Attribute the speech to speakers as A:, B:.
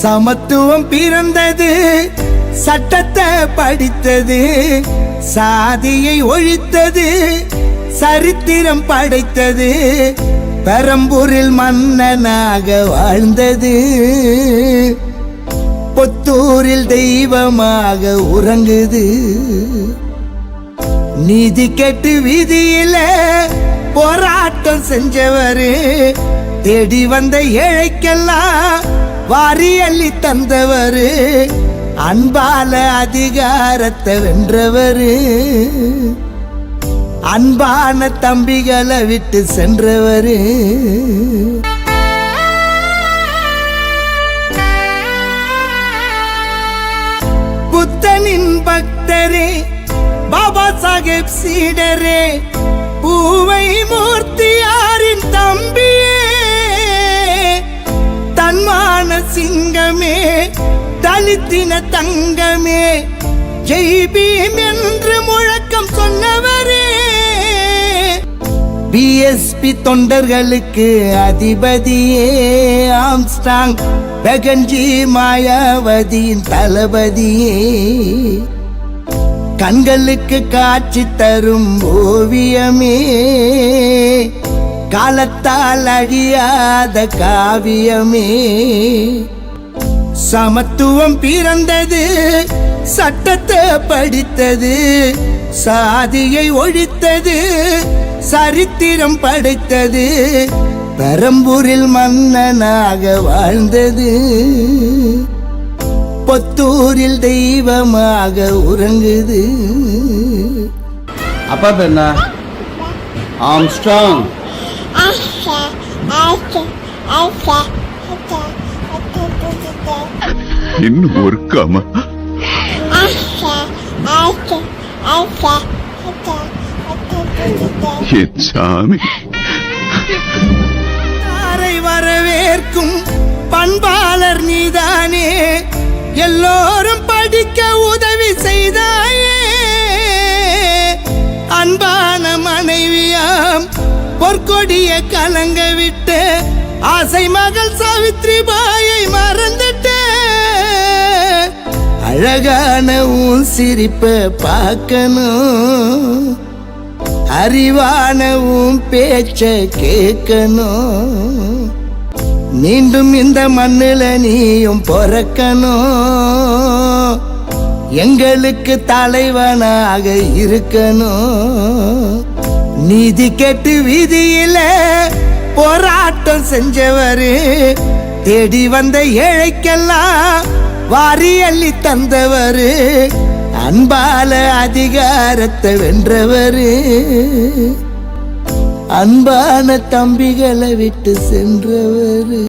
A: சமத்துவம் பிறந்தது, சட்டத்தை படித்தது, சாதியை ஒழித்தது, சரித்திரம் படைத்தது, பெரம்பூரில் மன்னனாக வாழ்ந்தது, புத்தூரில் தெய்வமாக உறங்குது. நீதி கெட்டு வீதியில போராட்டம் செஞ்சவரு, தேடி வந்த ஏழைக்கெல்லாம் வாரி அள்ளி தந்தவரு, அன்பால அதிகாரத்தை வென்றவரு, அன்பான தம்பிகளை விட்டு சென்றவரு. புத்தனின் பக்தரே, பாபா சாஹேப் சீடரே, பூவை மூர்த்தியாரின் தம்பியே, தன்மான சிங்கமே, தலித்தின தங்கமே, ஜெய் பீம் என்று முழக்கம் சொன்னவரே, பிஎஸ்பி தொண்டர்களுக்கு அதிபதியே, ஆம்ஸ்டாங் பெகன்ஜி மாயாவதியின் தளபதியே, கண்களுக்கு காட்சி தரும் ஓவியமே, காலத்தால் அழியாத காவியமே. சமத்துவம் பிறந்தது, சட்டத்தை படித்தது, சாதியை ஒழித்தது, சரித்திரம் படைத்தது, பெரம்பூரில் மன்னனாக வாழ்ந்தது, புத்தூரில் தெய்வமாக உறங்குது.
B: அப்பா பேர் என்ன? ஆம்ஸ்ட்ராங்.
C: இன்னும் ஒரு காமா சாமி
A: வரவேற்கும் பண்பாளர் நீதானே, எல்லோரும் படிக்க உதவி செய்தாயே, அன்பான மனைவியாம் பொற்கொடிய கலங்க விட்டு ஆசை மகள் சாவித்ரி பாயை மறந்துட்ட, அழகான உன் சிரிப்பை பார்க்கணும், அறிவான உன் பேச்ச கேட்கணும், மீண்டும் இந்த மண்ணுல நீயும் பொறக்கணும், எங்களுக்கு தலைவனாக இருக்கணும். நீதி கெட்டு வீதியில போராட்டம் செஞ்சவரு, தேடி வந்த ஏழைக்கெல்லாம் வாரி அள்ளி தந்தவரு, அன்பால அதிகாரத்தை வென்றவரு, அன்பான தம்பிகளை விட்டு சென்றவரு.